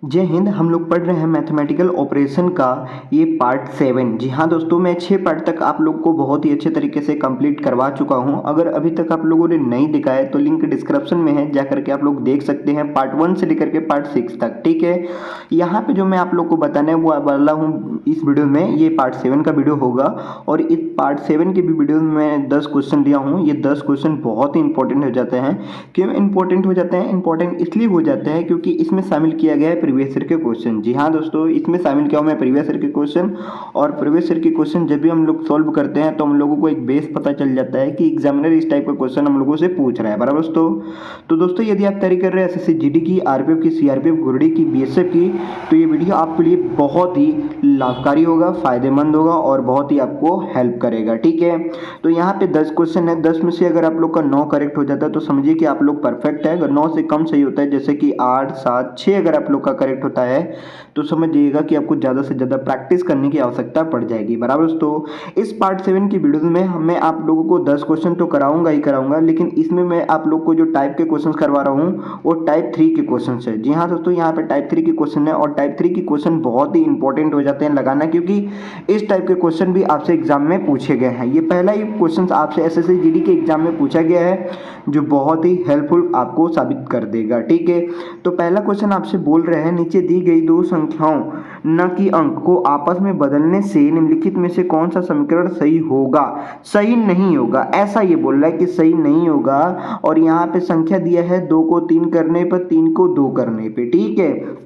जय हिंद। हम लोग पढ़ रहे हैं मैथमेटिकल ऑपरेशन का ये पार्ट 7। जी हाँ दोस्तों, मैं 6 पार्ट तक आप लोग को बहुत ही अच्छे तरीके से कंप्लीट करवा चुका हूँ। अगर अभी तक आप लोगों ने नहीं देखा है तो लिंक डिस्क्रिप्शन में है, जा करके आप लोग देख सकते हैं पार्ट 1 से लेकर के पार्ट 6 तक। ठीक है, यहाँ पे जो मैं आप लोग को बताने वाला हूँ इस वीडियो में, ये पार्ट 7 का वीडियो होगा। और इस पार्ट 7 के भी वीडियो में मैं 10 क्वेश्चन दिया हूँ। ये 10 क्वेश्चन बहुत ही इंपॉर्टेंट हो जाते हैं। क्यों इंपॉर्टेंट हो जाते हैं? इंपॉर्टेंट इसलिए हो जाते हैं क्योंकि इसमें शामिल किया गया है प्रीवियस ईयर के क्वेश्चन। जी हाँ दोस्तों, इसमें शामिल किया हूँ मैं प्रीवियस ईयर के क्वेश्चन। और प्रीवियस ईयर के क्वेश्चन जब भी हम लोग सॉल्व करते हैं तो हम लोगों को एक बेस पता चल जाता है कि एग्जामिनर इस टाइप का क्वेश्चन हम लोगों से पूछ रहा है। बराबर दोस्तों? तो दोस्तों, यदि आप तैयारी कर रहे हैं एसएससी जीडी की, आरपीएफ की, सीआरपीएफ, गुरडी की, बीएसएफ की, तो ये वीडियो आपके लिए बहुत ही लाभकारी होगा, फायदेमंद होगा और बहुत ही आपको हेल्प करेगा। ठीक है, तो यहाँ पे 10 क्वेश्चन है। 10 में से अगर आप लोग का 9 करेक्ट हो जाता है तो समझिए कि आप लोग परफेक्ट है। अगर 9 से कम सही होता है, जैसे कि 8, 7, 6 अगर आप लोग का करेक्ट होता है, तो समझिएगा कि आपको ज़्यादा से ज़्यादा प्रैक्टिस करने की आवश्यकता पड़ जाएगी। बराबर दोस्तों? इस पार्ट 7 की वीडियो में मैं आप लोगों को 10 क्वेश्चन तो कराऊंगा ही कराऊंगा, लेकिन इसमें मैं आप लोग को जो टाइप के क्वेश्चन करवा रहा हूँ वो टाइप 3 के क्वेश्चन है। जी हाँ दोस्तों, यहाँ पे टाइप 3 के क्वेश्चन है और टाइप 3 के क्वेश्चन बहुत ही इंपॉर्टेंट हो जाते हैं लगाना, क्योंकि इस टाइप के क्वेश्चन भी आपसे एग्जाम में पूछे गए हैं। ये पहला ही क्वेश्चन आपसे एसएससी जीडी के एग्जाम में पूछा गया है, जो बहुत ही हेल्पफुल आपको साबित कर देगा। ठीक है, तो पहला क्वेश्चन आपसे बोल रहे हैं, नीचे दी गई दो संख्याओं न कि अंक को आपस में बदलने से निम्नलिखित में से कौन सा समीकरण सही होगा? सही नहीं होगा, ऐसा ये बोल रहा है कि सही नहीं होगा। और यहाँ पे संख्या दिया है 2 को 3 करने पर, 3 को 2 करने पे। ठीक है,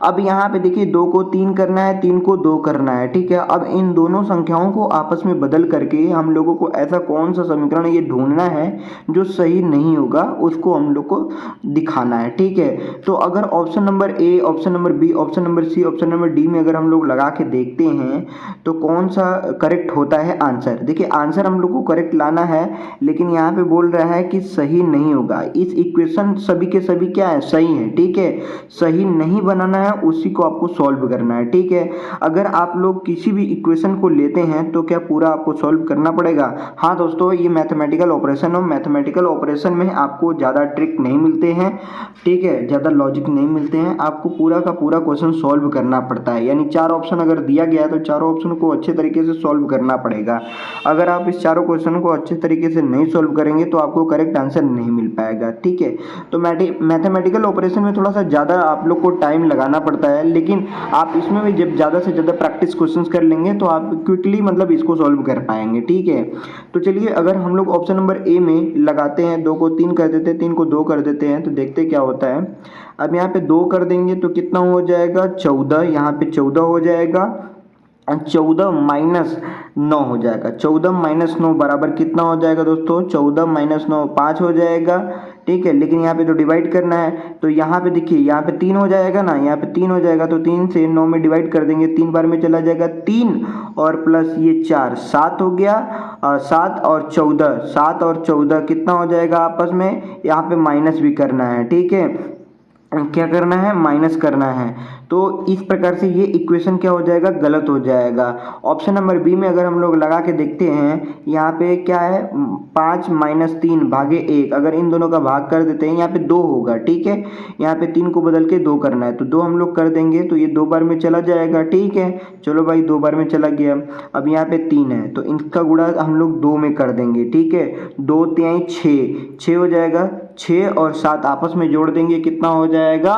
अब यहाँ पे देखिए 2 को 3 करना है, 3 को 2 करना है। ठीक है, अब इन दोनों संख्याओं को आपस में बदल करके हम लोगों को ऐसा कौन सा समीकरण ये ढूंढना है जो सही नहीं होगा, उसको हम लोग को दिखाना है। ठीक है, तो अगर option number A, option number B, option number C, option number D में अगर हम लोग लगा के देखते हैं तो कौन सा करेक्ट होता है आंसर? देखिए आंसर हम लोग को करेक्ट लाना है, लेकिन यहाँ पे बोल रहा है कि सही नहीं होगा। इस इक्वेशन सभी के सभी क्या है? सही है। ठीक है, सही नहीं बनाना है, उसी को आपको सॉल्व करना है। ठीक है, अगर आप लोग किसी भी इक्वेशन को लेते हैं तो क्या पूरा आपको सॉल्व करना पड़ेगा? हाँ दोस्तों, ये मैथमेटिकल ऑपरेशन हो। मैथमेटिकल ऑपरेशन में आपको ज़्यादा ट्रिक नहीं मिलते हैं। ठीक है, ज़्यादा लॉजिक नहीं मिलते हैं, आपको पूरा का पूरा क्वेश्चन सॉल्व करना पड़ता है। यानी 4 ऑप्शन अगर दिया गया है तो चारों ऑप्शन को अच्छे तरीके से सॉल्व करना पड़ेगा। अगर आप इस चारों क्वेश्चन को अच्छे तरीके से नहीं सॉल्व करेंगे तो आपको करेक्ट आंसर नहीं मिल पाएगा। ठीक है, तो मैथमेटिकल ऑपरेशन में थोड़ा सा ज़्यादा आप लोग को टाइम लगाना पड़ता है, लेकिन आप इसमें भी जब ज़्यादा से ज़्यादा प्रैक्टिस क्वेश्चंस कर लेंगे तो आप क्विकली मतलब इसको सॉल्व कर पाएंगे। ठीक है, तो चलिए अगर हम लोग ऑप्शन नंबर ए में लगाते हैं, 2 को 3 कर देते हैं, 3 को 2 कर देते हैं, तो देखते क्या होता है। अब यहाँ पे 2 कर देंगे तो कितना हो जाएगा? 14। यहाँ पे 14 हो जाएगा, 14 माइनस 9 हो जाएगा। 14 माइनस 9 बराबर कितना हो जाएगा दोस्तों? 14 माइनस 9 5 हो जाएगा। ठीक है, लेकिन यहाँ पे तो डिवाइड करना है, तो यहाँ पे देखिए यहाँ पे 3 हो जाएगा ना, यहाँ पे 3 हो जाएगा, तो 3 से 9 में डिवाइड कर देंगे, 3 बार में चला जाएगा 3 और प्लस ये 4, 7 हो गया। 7 और 14, 7 और 14 कितना हो जाएगा आपस में? यहाँ पे माइनस भी करना है। ठीक है, क्या करना है? माइनस करना है। तो इस प्रकार से ये इक्वेशन क्या हो जाएगा? गलत हो जाएगा। ऑप्शन नंबर बी में अगर हम लोग लगा के देखते हैं, यहाँ पे क्या है? 5 माइनस 3 भागे 1, अगर इन दोनों का भाग कर देते हैं यहाँ पे 2 होगा। ठीक है, यहाँ पे 3 को बदल के 2 करना है, तो 2 हम लोग कर देंगे तो ये 2 बार में चला जाएगा। ठीक है, चलो भाई 2 बार में चला गया। अब यहाँ पे 3 है तो इनका गुणा हम लोग 2 में कर देंगे। ठीक है, 2 3 6 हो जाएगा। 6 और 7 आपस में जोड़ देंगे, कितना हो जाएगा?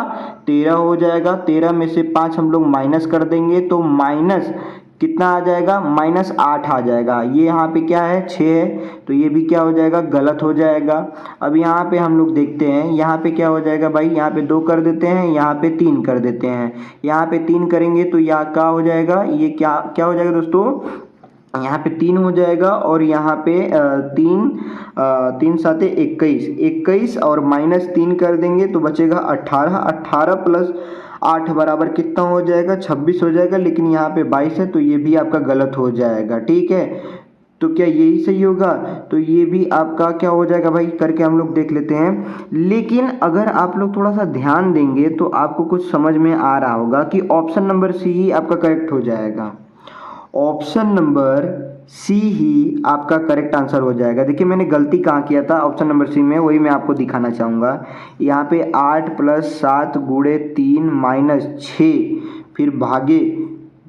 13 हो जाएगा। 13 में से 5 हम लोग माइनस कर देंगे तो माइनस कितना आ जाएगा? माइनस 8 आ जाएगा। ये यहाँ पे क्या है? 6 है, तो ये भी क्या हो जाएगा? गलत हो जाएगा। अब यहाँ पे हम लोग देखते हैं, यहाँ पे क्या हो जाएगा भाई? यहाँ पे 2 कर देते हैं, यहाँ पे 3 कर देते हैं। यहाँ पे 3 करेंगे तो यहाँ क्या हो जाएगा? ये क्या क्या हो जाएगा दोस्तों? यहाँ पे 3 हो जाएगा और यहाँ पे 3 साते 21, 21 और माइनस 3 कर देंगे तो बचेगा 18। 18 प्लस 8 बराबर कितना हो जाएगा? 26 हो जाएगा, लेकिन यहाँ पे 22 है तो ये भी आपका गलत हो जाएगा। ठीक है, तो क्या यही सही होगा? तो ये भी आपका क्या हो जाएगा भाई? करके हम लोग देख लेते हैं। लेकिन अगर आप लोग थोड़ा सा ध्यान देंगे तो आपको कुछ समझ में आ रहा होगा कि ऑप्शन नंबर सी ही आपका करेक्ट हो जाएगा। ऑप्शन नंबर सी ही आपका करेक्ट आंसर हो जाएगा। देखिए मैंने गलती कहाँ किया था ऑप्शन नंबर सी में, वही मैं आपको दिखाना चाहूँगा। यहाँ पे 8 + 7 × 3 - 6 फिर भागे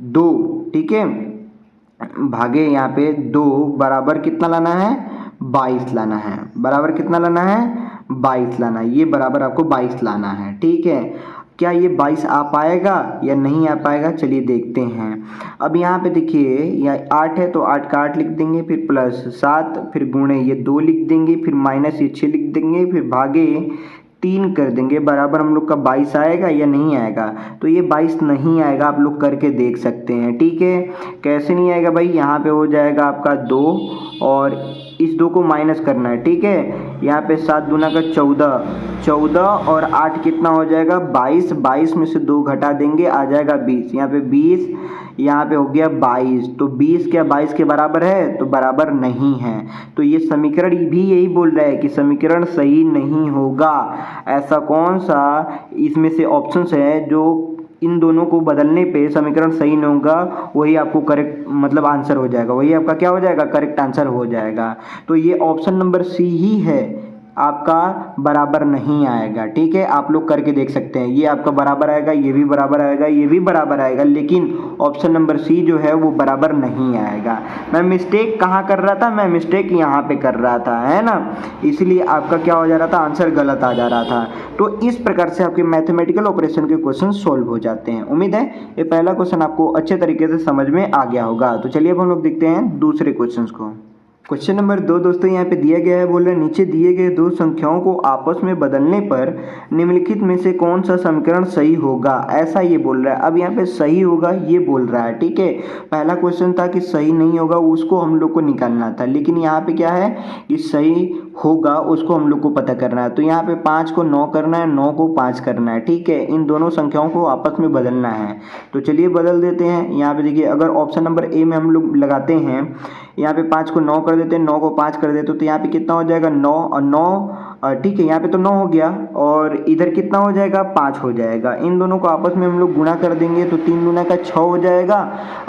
2, ठीक है, भागे यहाँ पे 2 बराबर कितना लाना है, 22 लाना है। बराबर कितना लाना है, 22 लाना है। ये बराबर आपको 22 लाना है, ठीक है। क्या ये 22 आ पाएगा या नहीं आ पाएगा, चलिए देखते हैं। अब यहाँ पे देखिए यहाँ 8 है तो 8 का 8 लिख देंगे, फिर +7, फिर गुणे ये 2 लिख देंगे, फिर माइनस ये 6 लिख देंगे, फिर भागे 3 कर देंगे। बराबर हम लोग का 22 आएगा या नहीं आएगा, तो ये 22 नहीं आएगा। आप लोग करके देख सकते हैं, ठीक है। कैसे नहीं आएगा भाई, यहाँ पे हो जाएगा आपका 2 और इस 2 को माइनस करना है, ठीक है। यहाँ पे 7 दूना का 14, 14 और 8 कितना हो जाएगा 22, 22 में से 2 घटा देंगे आ जाएगा 20। यहाँ पे 20, यहाँ पे हो गया 22, तो 20 क्या 22 के बराबर है, तो बराबर नहीं है। तो ये समीकरण भी यही बोल रहा है कि समीकरण सही नहीं होगा। ऐसा कौन सा इसमें से ऑप्शंस है जो इन दोनों को बदलने पे समीकरण सही नहीं होगा, वही आपको करेक्ट मतलब आंसर हो जाएगा, वही आपका क्या हो जाएगा, करेक्ट आंसर हो जाएगा। तो ये ऑप्शन नंबर सी ही है, आपका बराबर नहीं आएगा, ठीक है। आप लोग करके देख सकते हैं, ये आपका बराबर आएगा, ये भी बराबर आएगा, ये भी बराबर आएगा, लेकिन ऑप्शन नंबर सी जो है वो बराबर नहीं आएगा। मैं मिस्टेक कहाँ कर रहा था, मैं मिस्टेक यहाँ पे कर रहा था, है ना, इसलिए आपका क्या हो जा रहा था, आंसर गलत आ जा रहा था। तो इस प्रकार से आपके मैथमेटिकल ऑपरेशन के क्वेश्चन सॉल्व हो जाते हैं। उम्मीद है ये पहला क्वेश्चन आपको अच्छे तरीके से समझ में आ गया होगा। तो चलिए अब हम लोग देखते हैं दूसरे क्वेश्चन को। क्वेश्चन नंबर 2 दोस्तों यहाँ पे दिया गया है, बोल रहे नीचे दिए गए दो संख्याओं को आपस में बदलने पर निम्नलिखित में से कौन सा समीकरण सही होगा, ऐसा ये बोल रहा है। अब यहाँ पे सही होगा ये बोल रहा है, ठीक है। पहला क्वेश्चन था कि सही नहीं होगा, उसको हम लोग को निकालना था, लेकिन यहाँ पे क्या है कि सही होगा उसको हम लोग को पता करना है। तो यहाँ पे 5 को 9 करना है, 9 को 5 करना है, ठीक है। इन दोनों संख्याओं को आपस में बदलना है, तो चलिए बदल देते हैं। यहाँ पे देखिए अगर ऑप्शन नंबर ए में हम लोग लगाते हैं, यहाँ पे 5 को 9 कर देते हैं, 9 को 5 कर देते, तो यहाँ पे कितना हो जाएगा 9 और 9, ठीक है। यहाँ पे तो 9 हो गया और इधर कितना हो जाएगा 5 हो जाएगा। इन दोनों को आपस में हम लोग गुणा कर देंगे तो 3 दूना का 6 हो जाएगा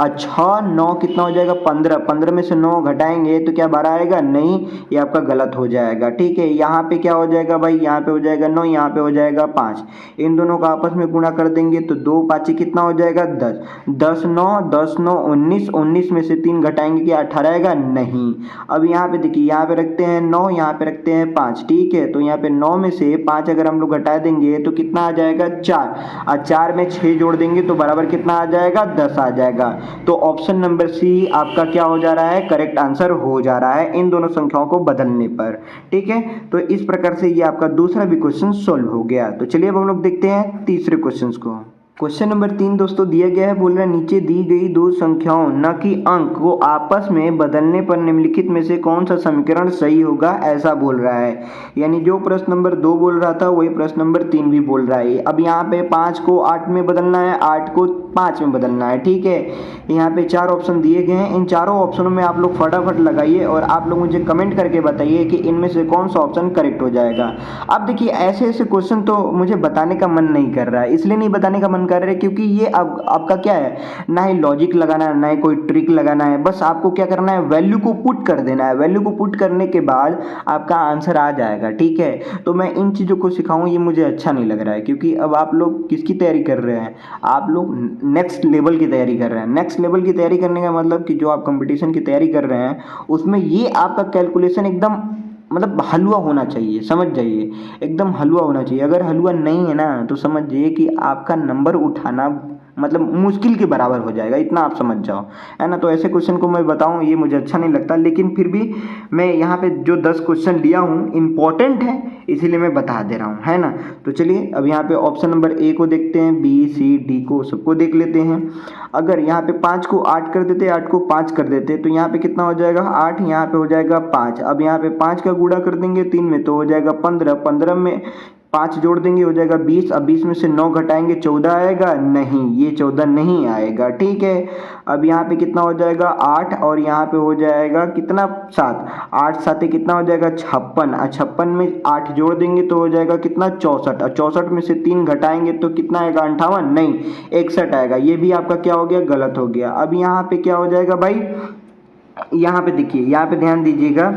और 6 9 कितना हो जाएगा 15, 15 में से 9 घटाएंगे तो क्या 12 आएगा, नहीं, ये आपका गलत हो जाएगा, ठीक है। यहाँ पे क्या हो जाएगा भाई, यहाँ पे हो जाएगा 9, यहाँ पे हो जाएगा 5। इन दोनों को आपस में गुणा कर देंगे तो 2 5 कितना हो जाएगा 10, 10 9 10 9 19, 19 में से 3 घटाएंगे क्या 18 आएगा, नहीं। अब यहाँ पे देखिए यहाँ पे रखते हैं 9, यहाँ पे रखते हैं 5, ठीक है। तो यहाँ पे 9 में से 5 अगर हम लोग घटा देंगे तो कितना आ जाएगा 4, और 4 में 6 जोड़ देंगे तो बराबर कितना आ जाएगा 10 आ जाएगा। तो ऑप्शन नंबर सी आपका क्या हो जा रहा है, करेक्ट आंसर हो जा रहा है इन दोनों संख्याओं को बदलने पर, ठीक है। तो इस प्रकार से ये आपका दूसरा भी क्वेश्चन सोल्व हो गया। तो चलिए अब हम लोग देखते हैं तीसरे क्वेश्चन को। क्वेश्चन नंबर 3 दोस्तों दिया गया है, बोल रहा है नीचे दी गई दो संख्याओं न कि अंक को आपस में बदलने पर निम्नलिखित में से कौन सा समीकरण सही होगा, ऐसा बोल रहा है। यानी जो प्रश्न नंबर 2 बोल रहा था वही प्रश्न नंबर 3 भी बोल रहा है। अब यहाँ पे 5 को 8 में बदलना है, 8 को 5 में बदलना है, ठीक है। यहाँ पे 4 ऑप्शन दिए गए हैं, इन चारों ऑप्शनों में आप लोग फटाफट लगाइए और आप लोग मुझे कमेंट करके बताइए कि इनमें से कौन सा ऑप्शन करेक्ट हो जाएगा। अब देखिए ऐसे ऐसे क्वेश्चन तो मुझे बताने का मन नहीं कर रहा है, इसलिए नहीं बताने का मन कर रहे क्योंकि ये अब आपका क्या है, ना ही लॉजिक लगाना है ना ही कोई ट्रिक लगाना है, बस आपको क्या करना है वैल्यू को पुट कर देना है। वैल्यू को पुट करने के बाद आपका आंसर आ जाएगा, ठीक है। तो मैं इन चीज़ों को सिखाऊं ये मुझे अच्छा नहीं लग रहा है, क्योंकि अब आप लोग किसकी तैयारी कर रहे हैं, आप लोग नेक्स्ट लेवल की तैयारी कर रहे हैं। नेक्स्ट लेवल की तैयारी करने का मतलब कि जो आप कंपटीशन की तैयारी कर रहे हैं उसमें ये आपका कैलकुलेशन एकदम मतलब हलवा होना चाहिए, समझ जाइए, एकदम हलवा होना चाहिए। अगर हलवा नहीं है ना तो समझ जाइए कि आपका नंबर उठाना मतलब मुश्किल के बराबर हो जाएगा, इतना आप समझ जाओ, है ना। तो ऐसे क्वेश्चन को मैं बताऊं ये मुझे अच्छा नहीं लगता, लेकिन फिर भी मैं यहाँ पे जो 10 क्वेश्चन लिया हूँ इंपॉर्टेंट है इसीलिए मैं बता दे रहा हूँ, है ना। तो चलिए अब यहाँ पे ऑप्शन नंबर ए को देखते हैं, बी सी डी को सबको देख लेते हैं। अगर यहाँ पे 5 को 8 कर देते, 8 को 5 कर देते तो यहाँ पे कितना हो जाएगा 8, यहाँ पे हो जाएगा 5। अब यहाँ पे 5 का गुणा कर देंगे 3 में तो हो जाएगा 15, 15 में 5 जोड़ देंगे हो जाएगा 20। अब 20 में से 9 घटाएंगे 14 आएगा, नहीं, ये 14 नहीं आएगा, ठीक है। अब यहाँ पे कितना हो जाएगा 8 और यहाँ पे हो जाएगा कितना 7, 8 7 कितना हो जाएगा 56, और 56 में 8 जोड़ देंगे तो हो जाएगा कितना 64, और 64 में से 3 घटाएंगे तो कितना आएगा 58, नहीं 61 आएगा। ये भी आपका क्या हो गया, गलत हो गया। अब यहाँ पे क्या हो जाएगा भाई यहाँ पे देखिए, यहाँ पे ध्यान दीजिएगा।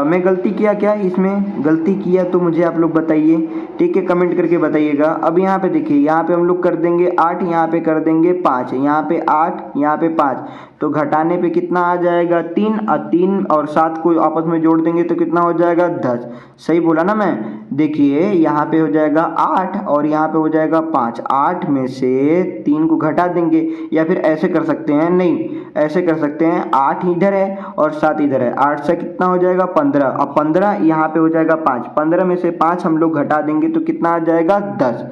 मैं गलती किया क्या इसमें, गलती किया तो मुझे आप लोग बताइए, ठीक है, कमेंट करके बताइएगा। अब यहाँ पे देखिए, यहाँ पे हम लोग कर देंगे 8, यहाँ पे कर देंगे 5, यहाँ पे 8, यहाँ पे 5, तो घटाने पे कितना आ जाएगा 3, और 3 और 7 को आपस में जोड़ देंगे तो कितना हो जाएगा 10। सही बोला ना मैं? देखिए यहाँ पे हो जाएगा 8 और यहाँ पे हो जाएगा 5, 8 में से 3 को घटा देंगे, या फिर ऐसे कर सकते हैं, नहीं ऐसे कर सकते हैं, 8 इधर है और 7 इधर है, 8 से कितना हो जाएगा 15, अब 15 यहाँ पे हो जाएगा 5, 15 में से 5 हम लोग घटा देंगे तो कितना आ जाएगा 10,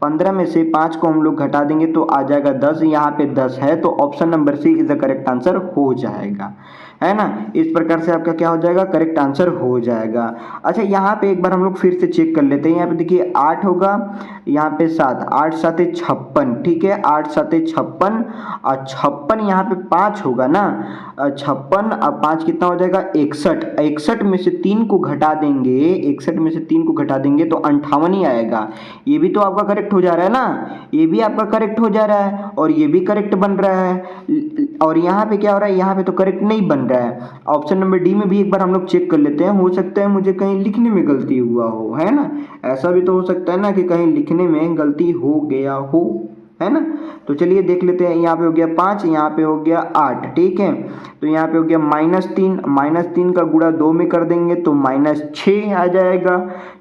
15 में से 5 को हम लोग घटा देंगे तो आ जाएगा 10, यहाँ पे 10 है, तो option number C is the correct answer हो जाएगा, है ना। इस प्रकार से आपका क्या हो जाएगा, करेक्ट आंसर हो जाएगा। अच्छा यहाँ पे एक बार हम लोग फिर से चेक कर लेते हैं। यहाँ पे देखिए 8 होगा, यहाँ पे 7, 8 7 56, ठीक है, 8 7 56, और 56 यहाँ पे 5 होगा ना, 56 और 5 कितना हो जाएगा 61, 61 में से 3 को घटा देंगे, 61 में से 3 को घटा देंगे तो 58 ही आएगा। ये भी तो आपका करेक्ट हो जा रहा है ना, ये भी आपका करेक्ट हो जा रहा है और ये भी करेक्ट बन रहा है, और यहाँ पे क्या हो रहा है, यहाँ पे तो करेक्ट नहीं बन रहा है। ऑप्शन नंबर डी में भी एक बार हम लोग चेक कर लेते हैं, हो सकता है मुझे कहीं लिखने में गलती हुआ हो, है ना, ऐसा भी तो हो सकता है ना कि कहीं लिखने में गलती हो गया हो, है ना। तो चलिए देख लेते हैं, यहाँ पे हो गया 5, यहाँ पे हो गया 8, ठीक है, तो यहाँ पे हो गया -3, -3 का गुणा 2 में कर देंगे तो -6 आ जाएगा,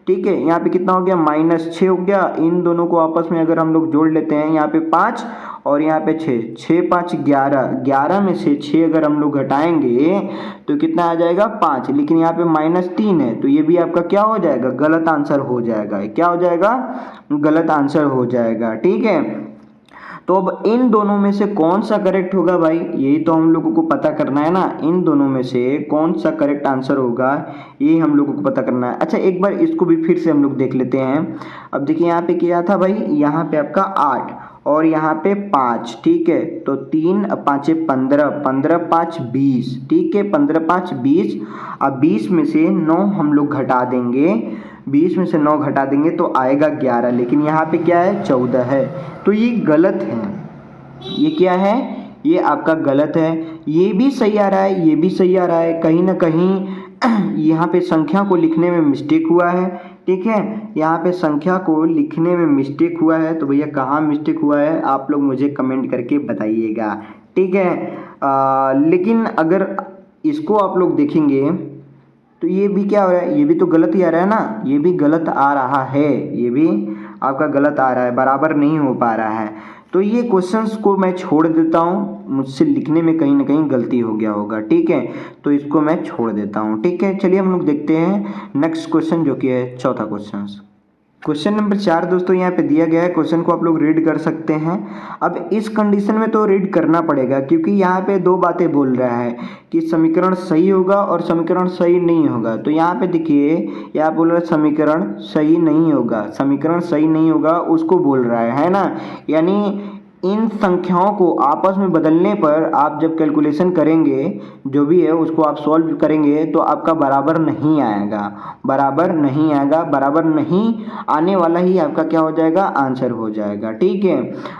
ठीक है। यहाँ पे कितना हो गया -6 हो गया, इन दोनों को आपस में अगर हम लोग जोड़ लेते हैं, यहाँ पे 5 और यहाँ पे 6, 6 5 11, 11 में से 6 अगर हम लोग घटाएंगे तो कितना आ जाएगा 5, लेकिन यहाँ पे -3 है, तो ये भी आपका क्या हो जाएगा, गलत आंसर हो जाएगा। क्या हो जाएगा, गलत आंसर हो जाएगा, ठीक है। तो अब इन दोनों में से कौन सा करेक्ट होगा भाई, यही तो हम लोगों को पता करना है ना, इन दोनों में से कौन सा करेक्ट आंसर होगा ये हम लोगों को पता करना है। अच्छा एक बार इसको भी फिर से हम लोग देख लेते हैं। अब देखिए यहाँ पे क्या था भाई, यहाँ पे आपका 8 और यहाँ पे 5, ठीक है, तो 3 5 15, 15 5 20, ठीक है, 15 5 20, अब 20 में से 9 हम लोग घटा देंगे, 20 में से 9 घटा देंगे तो आएगा 11, लेकिन यहाँ पे क्या है 14 है, तो ये गलत है। ये क्या है, ये आपका गलत है। ये भी सही आ रहा है, ये भी सही आ रहा है, कहीं ना कहीं यहाँ पे संख्या को लिखने में मिस्टेक हुआ है, ठीक है, यहाँ पे संख्या को लिखने में मिस्टेक हुआ है, तो भैया कहाँ मिस्टेक हुआ है आप लोग मुझे कमेंट करके बताइएगा, ठीक है। लेकिन अगर इसको आप लोग देखेंगे तो ये भी क्या हो रहा है, ये भी तो गलत ही आ रहा है ना, ये भी गलत आ रहा है, ये भी आपका गलत आ रहा है, बराबर नहीं हो पा रहा है। तो ये क्वेश्चंस को मैं छोड़ देता हूँ, मुझसे लिखने में कहीं ना कहीं गलती हो गया होगा, ठीक है, तो इसको मैं छोड़ देता हूँ, ठीक है। चलिए हम लोग देखते हैं नेक्स्ट क्वेश्चन जो कि है चौथा क्वेश्चन। क्वेश्चन नंबर 4 दोस्तों यहाँ पे दिया गया है, क्वेश्चन को आप लोग रीड कर सकते हैं। अब इस कंडीशन में तो रीड करना पड़ेगा क्योंकि यहाँ पे दो बातें बोल रहा है कि समीकरण सही होगा और समीकरण सही नहीं होगा। तो यहाँ पे देखिए, यहाँ बोल रहा है समीकरण सही नहीं होगा, समीकरण सही नहीं होगा उसको बोल रहा है ना, यानी इन संख्याओं को आपस में बदलने पर आप जब कैलकुलेशन करेंगे, जो भी है उसको आप सॉल्व करेंगे तो आपका बराबर नहीं आएगा, बराबर नहीं आएगा, बराबर नहीं आने वाला ही आपका क्या हो जाएगा, आंसर हो जाएगा, ठीक है।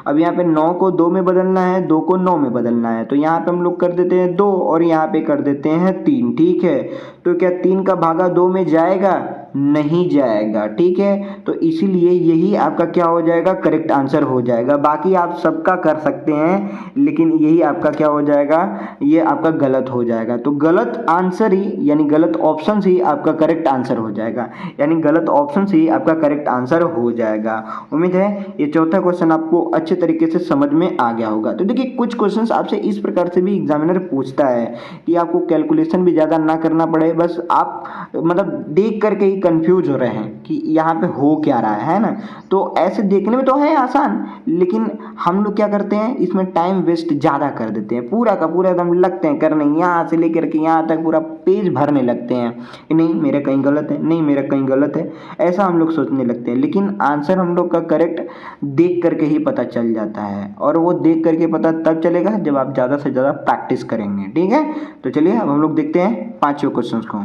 अब यहाँ पे 9 को 2 में बदलना है, 2 को 9 में बदलना है, तो यहाँ पे हम लोग कर देते हैं 2 और यहाँ पे कर देते हैं 3, ठीक है। तो क्या 3 का भागा 2 में जाएगा, नहीं जाएगा, ठीक है, तो इसीलिए यही आपका क्या हो जाएगा, करेक्ट आंसर हो जाएगा। बाकी आप सबका कर सकते हैं लेकिन यही आपका क्या हो जाएगा, ये आपका गलत हो जाएगा। तो गलत आंसर ही यानी गलत ऑप्शन ही आपका करेक्ट आंसर हो जाएगा, यानी गलत ऑप्शन ही आपका करेक्ट आंसर हो जाएगा। उम्मीद है ये चौथा क्वेश्चन आपको अच्छे तरीके से समझ में आ गया होगा। तो देखिए कुछ क्वेश्चंस आपसे इस प्रकार से भी एग्जामिनर पूछता है कि आपको कैलकुलेशन भी ज़्यादा ना करना पड़े, बस आप मतलब देख करके ही कंफ्यूज हो रहे हैं कि यहाँ पे हो क्या रहा है ना। तो ऐसे देखने में तो है आसान, लेकिन हम लोग क्या करते हैं इसमें टाइम वेस्ट ज़्यादा कर देते हैं, पूरा का पूरा एकदम लगते हैं करने, यहाँ से लेकर के यहाँ तक पूरा पेज भरने लगते हैं कि नहीं मेरा कहीं गलत है, नहीं मेरा कहीं गलत है, ऐसा हम लोग सोचने लगते हैं। लेकिन आंसर हम लोग का करेक्ट देख करके ही पता चल जाता है, और वो देख करके पता तब चलेगा जब आप ज़्यादा से ज़्यादा प्रैक्टिस करेंगे, ठीक है। तो चलिए अब हम लोग देखते हैं पाँचवें क्वेश्चन को।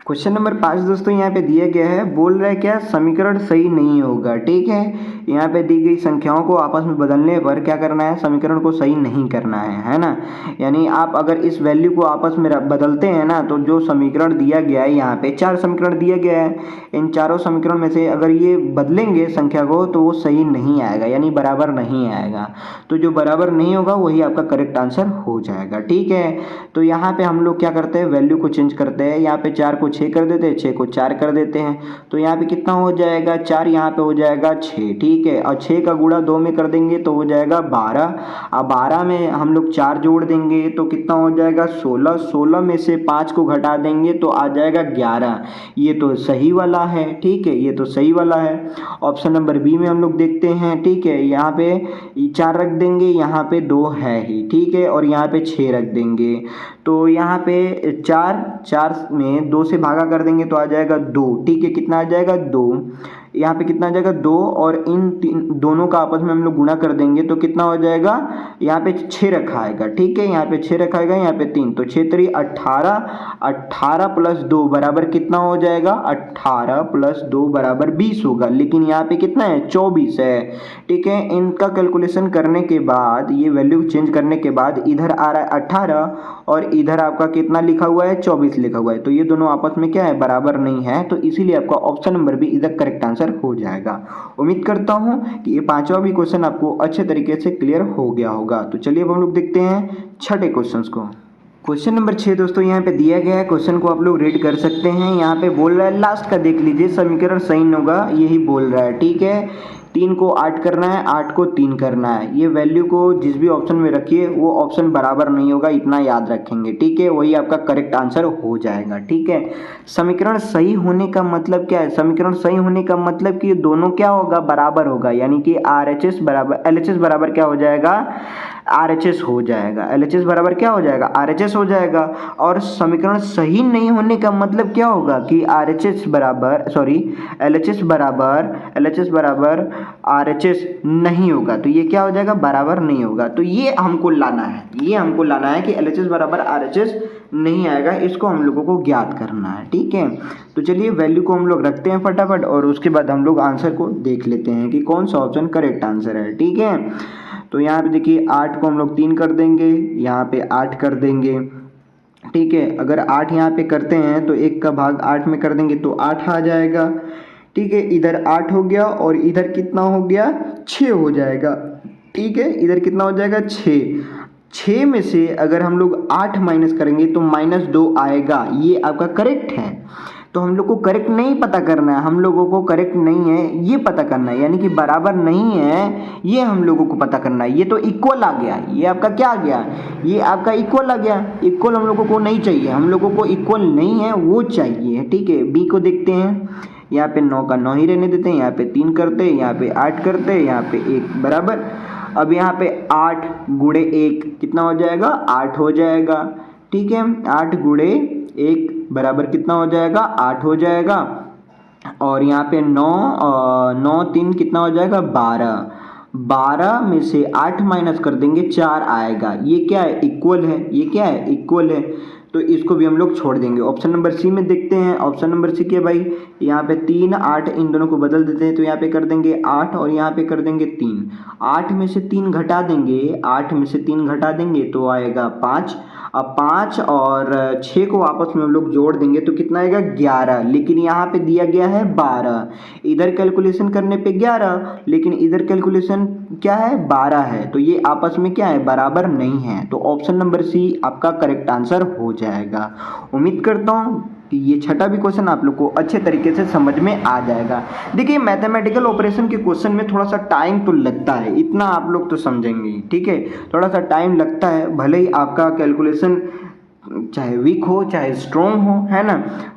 क्वेश्चन नंबर 5 दोस्तों यहाँ पे दिया गया है, बोल रहा है क्या, समीकरण सही नहीं होगा। ठीक है, यहाँ पे दी गई संख्याओं को आपस में बदलने पर क्या करना है, समीकरण को सही नहीं करना है ना। यानी आप अगर इस वैल्यू को आपस में बदलते हैं ना, तो जो समीकरण दिया गया है, यहाँ पे 4 समीकरण दिया गया है, इन चारों समीकरण में से अगर ये बदलेंगे संख्या को तो वो सही नहीं आएगा, यानी बराबर नहीं आएगा। तो जो बराबर नहीं होगा वही आपका करेक्ट आंसर हो जाएगा। ठीक है, तो यहाँ पे हम लोग क्या करते हैं, वैल्यू को चेंज करते हैं। यहाँ पे 4 को 6 कर देते हैं, 6 को 4 कर देते हैं, तो यहाँ पे कितना हो जाएगा, 4 यहाँ पे हो जाएगा 6। ठीक है, और 6 का गुणा 2 में कर देंगे तो हो जाएगा 12। अब 12 में हम लोग 4 जोड़ देंगे तो कितना हो जाएगा 16। 16 में से 5 को घटा देंगे तो आ जाएगा 11। ये तो सही वाला है। ठीक है, ये तो सही वाला है। ऑप्शन नंबर बी में हम लोग देखते हैं। ठीक है, यहाँ पे 4 रख देंगे, यहाँ पे 2 है ही। ठीक है, और यहाँ पे 6 रख देंगे, तो यहाँ पे 4 में 2 से भागा कर देंगे तो आ जाएगा 2। ठीक है, कितना आ जाएगा 2। यहाँ पे कितना आ जाएगा 2, और इन दोनों का आपस में हम लोग गुणा कर देंगे तो कितना हो जाएगा, यहाँ पे 6 रखा आएगा। ठीक है, यहाँ पे 6 रखा आएगा, यहाँ पे 3, तो 6 3 18। 18 प्लस 2 बराबर कितना हो जाएगा, 18 प्लस 2 बराबर 20 होगा, लेकिन यहाँ पे कितना है, 24 है। ठीक है, इनका कैलकुलेशन करने के बाद, ये वैल्यू चेंज करने के बाद इधर आ रहा है 18 और इधर आपका कितना लिखा हुआ है, 24 लिखा हुआ है, तो ये दोनों आपस में क्या है, बराबर नहीं है। तो इसीलिए आपका ऑप्शन नंबर बी इधर करेक्ट आंसर हो जाएगा। उम्मीद करता हूं कि ये पांचवा भी क्वेश्चन आपको अच्छे तरीके से क्लियर हो गया होगा। तो चलिए अब हम लोग देखते हैं छठे क्वेश्चन को। क्वेश्चन नंबर 6 दोस्तों यहाँ पे दिया गया है, क्वेश्चन को आप लोग रीड कर सकते हैं। यहाँ पे बोल रहा है, लास्ट का देख लीजिए, समीकरण सही नहीं होगा, यही बोल रहा है। ठीक है, 3 को 8 करना है, 8 को 3 करना है। ये वैल्यू को जिस भी ऑप्शन में रखिए वो ऑप्शन बराबर नहीं होगा, इतना याद रखेंगे। ठीक है, वही आपका करेक्ट आंसर हो जाएगा। ठीक है, समीकरण सही होने का मतलब क्या है, समीकरण सही होने का मतलब कि ये दोनों क्या होगा, बराबर होगा, यानी कि RHS बराबर LHS बराबर क्या हो जाएगा, RHS हो जाएगा। LHS बराबर क्या हो जाएगा, RHS हो जाएगा। और समीकरण सही नहीं होने का मतलब क्या होगा कि LHS बराबर RHS नहीं होगा, तो ये क्या हो जाएगा, बराबर नहीं होगा। तो ये हमको लाना है, कि LHS बराबर RHS नहीं आएगा, इसको हम लोगों को ज्ञात करना है। ठीक है, तो चलिए वैल्यू को हम लोग रखते हैं फटाफट, और उसके बाद हम लोग आंसर को देख लेते हैं कि कौन सा ऑप्शन करेक्ट आंसर है। ठीक है, तो यहाँ पे देखिए 8 को हम लोग 3 कर देंगे, यहाँ पे 8 कर देंगे। ठीक है, अगर 8 यहाँ पे करते हैं तो 1 का भाग 8 में कर देंगे तो 8 आ जाएगा। ठीक है, इधर 8 हो गया और इधर कितना हो गया, 6 हो जाएगा। ठीक है, इधर कितना हो जाएगा, 6 में से अगर हम लोग 8 माइनस करेंगे तो -2 आएगा। ये आपका करेक्ट है। तो हम लोग को करेक्ट नहीं पता करना है, हम लोगों को करेक्ट नहीं है ये पता करना है, यानी कि बराबर नहीं है ये हम लोगों को पता करना है। ये तो इक्वल आ गया, ये आपका क्या आ गया, ये आपका इक्वल आ गया। इक्वल हम लोगों को नहीं चाहिए, हम लोगों को इक्वल नहीं है वो चाहिए। ठीक है, बी को देखते हैं। यहाँ पे 9 का 9 ही रहने देते हैं, यहाँ पे 3 करते हैं, यहाँ पे 8 करते हैं, यहाँ पे 1 बराबर। अब यहाँ पे 8 गुणे 1 कितना हो जाएगा, 8 हो जाएगा। ठीक है, 8 गुणे 1 बराबर कितना हो जाएगा, 8 हो जाएगा। और यहाँ पे 9 3 कितना हो जाएगा, 12। 12 में से 8 माइनस कर देंगे 4 आएगा। ये क्या है, इक्वल है। ये क्या है, इक्वल है। तो इसको भी हम लोग छोड़ देंगे। ऑप्शन नंबर सी में देखते हैं। ऑप्शन नंबर सी क्या भाई, यहाँ पे 3 8 इन दोनों को बदल देते हैं, तो यहाँ पे कर देंगे 8 और यहाँ पे कर देंगे 3। 8 में से 3 घटा देंगे, 8 में से 3 घटा देंगे तो आएगा 5। अब 5 और 6 को आपस में हम लोग जोड़ देंगे तो कितना आएगा, 11। लेकिन यहाँ पे दिया गया है 12, इधर कैलकुलेशन करने पे 11, लेकिन इधर कैलकुलेशन क्या है, 12 है। तो ये आपस में क्या है, बराबर नहीं है। तो ऑप्शन नंबर सी आपका करेक्ट आंसर हो जाएगा। उम्मीद करता हूँ कि ये छठा भी क्वेश्चन आप लोग को अच्छे तरीके से समझ में आ जाएगा। देखिए मैथमेटिकल ऑपरेशन के क्वेश्चन में थोड़ा सा टाइम तो लगता है, इतना आप लोग तो समझेंगे। ठीक है, थोड़ा सा टाइम लगता है, भले ही आपका कैलकुलेशन चाहे वीक हो चाहे स्ट्रॉन्ग हो, है ना,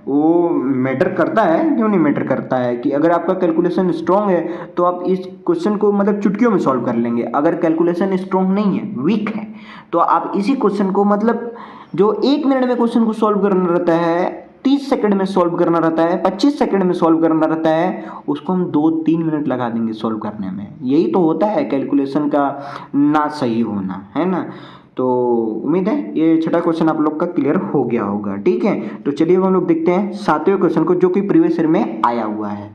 वो मैटर करता है। क्यों नहीं मैटर करता है कि अगर आपका कैलकुलेशन स्ट्रॉन्ग है तो आप इस क्वेश्चन को मतलब चुटकियों में सॉल्व कर लेंगे। अगर कैलकुलेशन स्ट्रॉन्ग नहीं है, वीक है, तो आप इसी क्वेश्चन को मतलब जो 1 मिनट में क्वेश्चन को सॉल्व करना रहता है, 30 सेकंड में सॉल्व करना रहता है, 25 सेकंड में सॉल्व करना रहता है, उसको हम 2-3 मिनट लगा देंगे सॉल्व करने में। यही तो होता है कैलकुलेशन का ना सही होना, है ना। तो उम्मीद है ये छठा क्वेश्चन आप लोग का क्लियर हो गया होगा। ठीक है, तो चलिए हम लोग देखते हैं सातवें क्वेश्चन को, जो कि प्रीवियस ईयर में आया हुआ है।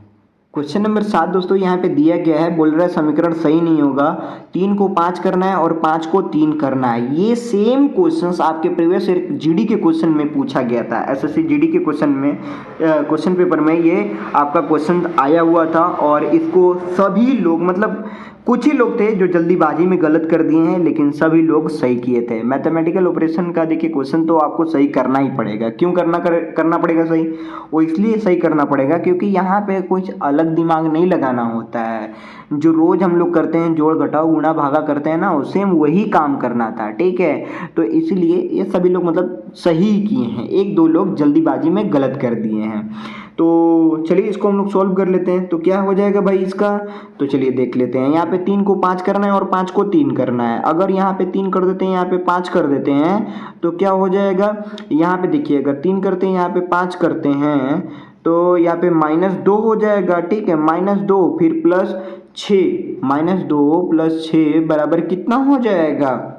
क्वेश्चन नंबर 7 दोस्तों यहाँ पे दिया गया है, बोल रहा है समीकरण सही नहीं होगा, 3 को 5 करना है और 5 को 3 करना है। ये सेम क्वेश्चंस आपके प्रीवियस जीडी के क्वेश्चन में पूछा गया था। एसएससी जीडी के क्वेश्चन में क्वेश्चन पेपर में ये आपका क्वेश्चन आया हुआ था, और इसको सभी लोग, मतलब कुछ ही लोग थे जो जल्दीबाजी में गलत कर दिए हैं, लेकिन सभी लोग सही किए थे। मैथमेटिकल ऑपरेशन का देखिए क्वेश्चन तो आपको सही करना ही पड़ेगा। क्यों करना पड़ेगा सही? वो इसलिए सही करना पड़ेगा क्योंकि यहाँ पे कुछ अलग दिमाग नहीं लगाना होता है। जो रोज हम लोग करते हैं, जोड़ घटाव गुणा भागा करते हैं ना, सेम वही काम करना था। ठीक है, तो इसलिए ये सभी लोग मतलब सही किए हैं, एक दो लोग जल्दीबाजी में गलत कर दिए हैं। तो चलिए इसको हम लोग सॉल्व कर लेते हैं। तो क्या हो जाएगा भाई इसका? तो चलिए देख लेते हैं। यहाँ पे 3 को 5 करना है और 5 को 3 करना है। अगर यहाँ पे 3 कर देते हैं, यहाँ पे 5 कर देते हैं, तो क्या हो जाएगा? यहाँ पे देखिए, अगर 3 करते हैं, यहाँ पे 5 करते हैं, तो यहाँ पे -2 हो जाएगा। ठीक है, -2 फिर +6, -2 + 6 बराबर कितना हो जाएगा?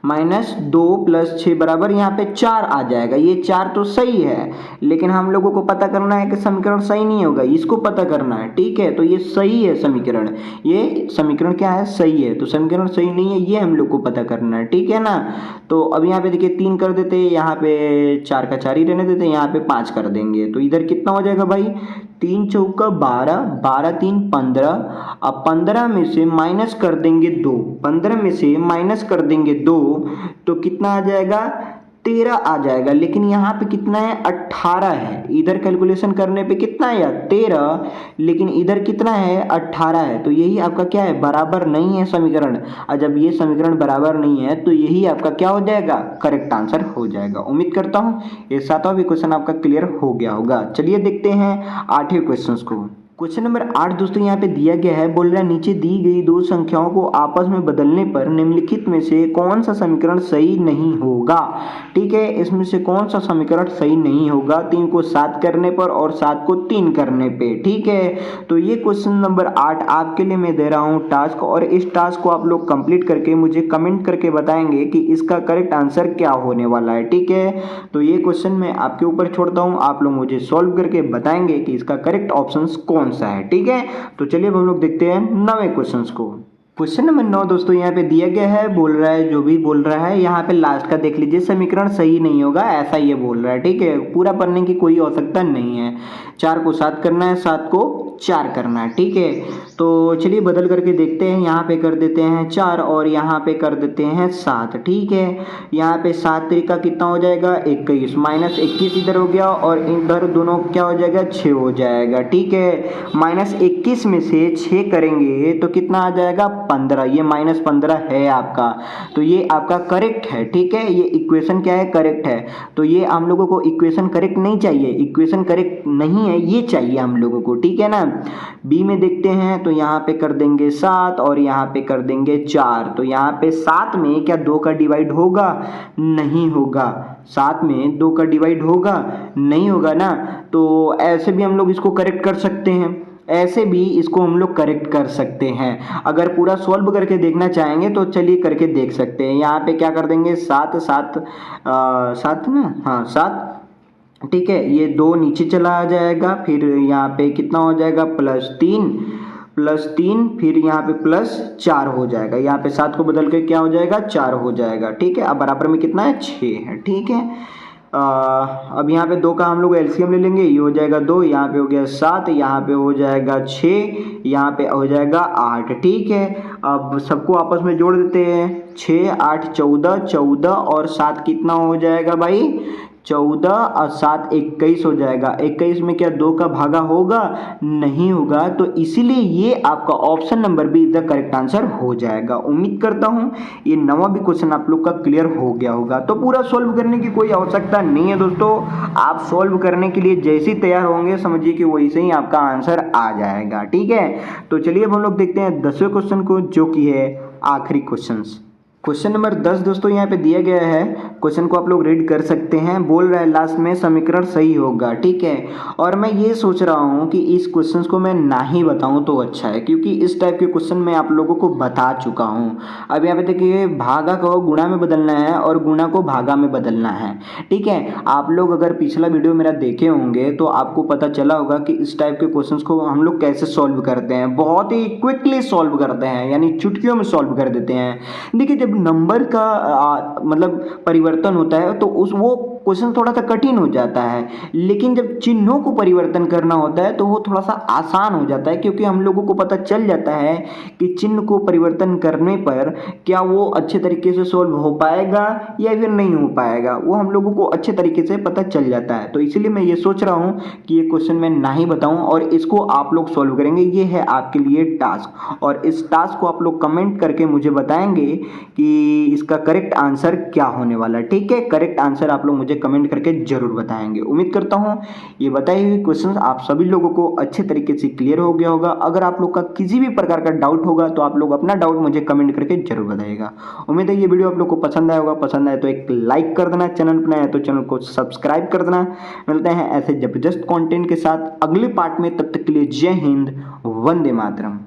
-2 + 6 बराबर यहाँ पे 4 आ जाएगा। ये 4 तो सही है, लेकिन हम लोगों को पता करना है कि समीकरण सही नहीं होगा, इसको पता करना है। ठीक है, तो ये सही है समीकरण, ये समीकरण क्या है? सही है। तो समीकरण सही नहीं है, ये हम लोग को पता करना है। ठीक है ना? तो अब यहाँ पे देखिए 3 कर देते, यहाँ पे 4 का 4 ही रहने देते, यहाँ पे 5 कर देंगे, तो इधर कितना हो जाएगा भाई? 3 चौका 12, 12 3 15। अब 15 में से माइनस कर देंगे 2, 15 में से माइनस कर देंगे 2, तो कितना आ जाएगा? 13 आ जाएगा। लेकिन यहाँ पे कितना है? 18 है। इधर कैलकुलेशन करने पे कितना है यार? 13, लेकिन इधर कितना है? 18 है। तो यही आपका क्या है? बराबर नहीं है समीकरण। और जब ये समीकरण बराबर नहीं है तो यही आपका क्या हो जाएगा? करेक्ट आंसर हो जाएगा। उम्मीद करता हूँ ये सातवां भी क्वेश्चन आपका क्लियर हो गया होगा। चलिए देखते हैं 8वें क्वेश्चन को। क्वेश्चन नंबर 8 दोस्तों यहाँ पे दिया गया है, बोल रहा है नीचे दी गई दो संख्याओं को आपस में बदलने पर निम्नलिखित में से कौन सा समीकरण सही नहीं होगा। ठीक है, इसमें से कौन सा समीकरण सही नहीं होगा? 3 को 7 करने पर और 7 को 3 करने पे। ठीक है, तो ये क्वेश्चन नंबर 8 आपके लिए मैं दे रहा हूँ टास्क, और इस टास्क को आप लोग कंप्लीट करके मुझे कमेंट करके बताएंगे कि इसका करेक्ट आंसर क्या होने वाला है। ठीक है, तो ये क्वेश्चन मैं आपके ऊपर छोड़ता हूँ, आप लोग मुझे सॉल्व करके बताएंगे कि इसका करेक्ट ऑप्शन कौन सा है। ठीक है, तो चलिए हम लोग देखते हैं 9वें क्वेश्चन को। क्वेश्चन नंबर 9 दोस्तों यहाँ पे दिया गया है, बोल रहा है, जो भी बोल रहा है यहाँ पे लास्ट का देख लीजिए, समीकरण सही नहीं होगा, ऐसा ये बोल रहा है। ठीक है, पूरा पढ़ने की कोई आवश्यकता नहीं है। 4 को 7 करना है, 7 को 4 करना है। ठीक है, तो चलिए बदल करके देखते हैं। यहाँ पे कर देते हैं 4 और यहाँ पे कर देते हैं 7। ठीक है, यहाँ पे 7 तरीका कितना हो जाएगा? 21, -21 इधर हो गया और इधर दोनों क्या हो जाएगा? 6 हो जाएगा। ठीक है, -21 में से 6 करेंगे तो कितना आ जाएगा? 15। ये -15 है आपका, तो ये आपका करेक्ट है। ठीक है, ये इक्वेशन क्या है? करेक्ट है। तो ये हम लोगों को इक्वेशन करेक्ट नहीं चाहिए, इक्वेशन करेक्ट नहीं है, ये चाहिए हम लोगों को। ठीक है ना? बी में देखते हैं, तो यहाँ पे कर देंगे 7 और यहाँ पे कर देंगे 4। तो यहाँ पे 7 में क्या 2 का डिवाइड होगा? नहीं होगा। 7 में 2 का डिवाइड होगा? नहीं होगा ना। तो ऐसे भी हम लोग इसको करेक्ट कर सकते हैं, ऐसे भी इसको हम लोग करेक्ट कर सकते हैं। अगर पूरा सॉल्व करके देखना चाहेंगे तो चलिए करके देख सकते हैं। यहाँ पे क्या कर देंगे? 7 7 7 ना, हाँ 7। ठीक है, ये 2 नीचे चला आ जाएगा, फिर यहाँ पे कितना हो जाएगा? +3, फिर यहाँ पे +4 हो जाएगा। यहाँ पे 7 को बदल के क्या हो जाएगा? 4 हो जाएगा। ठीक है, अब बराबर में कितना है? 6 है। ठीक है, अब यहाँ पे 2 का हम लोग एलसीएम ले लेंगे, ये हो जाएगा 2, यहाँ पे हो गया 7, यहाँ पे हो जाएगा 6, यहाँ पे हो जाएगा 8। ठीक है, अब सबको आपस में जोड़ देते हैं। 6 8 14, 14 और 7 कितना हो जाएगा भाई? 14 और 7 21 हो जाएगा। 21 में क्या 2 का भागा होगा? नहीं होगा। तो इसीलिए ये आपका option number be the correct answer हो जाएगा। उम्मीद करता हूँ ये 9वां भी क्वेश्चन आप लोग का क्लियर हो गया होगा। तो पूरा सॉल्व करने की कोई आवश्यकता नहीं है दोस्तों, आप सॉल्व करने के लिए जैसे ही तैयार होंगे समझिए कि वैसे ही आपका आंसर आ जाएगा। ठीक है, तो चलिए अब हम लोग देखते हैं 10वें क्वेश्चन को, जो कि है आखिरी क्वेश्चन। क्वेश्चन नंबर 10 दोस्तों यहाँ पे दिया गया है। क्वेश्चन को आप लोग रीड कर सकते हैं। बोल रहा है लास्ट में समीकरण सही होगा, ठीक है। और मैं ये सोच रहा हूँ कि इस क्वेश्चन को मैं ना ही बताऊँ तो अच्छा है, क्योंकि इस टाइप के क्वेश्चन मैं आप लोगों को बता चुका हूँ। अब यहाँ पे देखिए, भागा को गुणा में बदलना है और गुणा को भागा में बदलना है, ठीक है। आप लोग अगर पिछला वीडियो मेरा देखे होंगे तो आपको पता चला होगा कि इस टाइप के क्वेश्चंस को हम लोग कैसे सॉल्व करते हैं। बहुत ही क्विकली सॉल्व करते हैं, यानी चुटकियों में सॉल्व कर देते हैं। देखिए, जब नंबर का मतलब परिवर्तन होता है तो उस वो क्वेश्चन थोड़ा सा कठिन हो जाता है, लेकिन जब चिन्हों को परिवर्तन करना होता है तो वो थोड़ा सा आसान हो जाता है, क्योंकि हम लोगों को पता चल जाता है कि चिन्ह को परिवर्तन करने पर क्या वो अच्छे तरीके से सॉल्व हो पाएगा या फिर नहीं हो पाएगा, वो हम लोगों को अच्छे तरीके से पता चल जाता है। तो इसीलिए मैं ये सोच रहा हूँ कि ये क्वेश्चन मैं ना ही बताऊँ और इसको आप लोग सॉल्व करेंगे। ये है आपके लिए टास्क, और इस टास्क को आप लोग कमेंट करके मुझे बताएंगे कि इसका करेक्ट आंसर क्या होने वाला है, ठीक है। करेक्ट आंसर आप लोग मुझे कमेंट करके जरूर बताएंगे। उम्मीद करता हूँ ये बताए हुए क्वेश्चन आप सभी लोगों को अच्छे तरीके से क्लियर हो गया होगा। अगर आप लोग का किसी भी प्रकार का डाउट होगा तो आप लोग अपना डाउट मुझे कमेंट करके जरूर बताइएगा। उम्मीद है ये वीडियो आप लोग को पसंद आया होगा। पसंद आए तो एक लाइक कर देना, चैनल पर नया है तो चैनल को सब्सक्राइब कर देना। मिलते हैं ऐसे जबरदस्त कंटेंट के साथ अगले पार्ट में, तब तक के लिए जय हिंद, वंदे मातरम।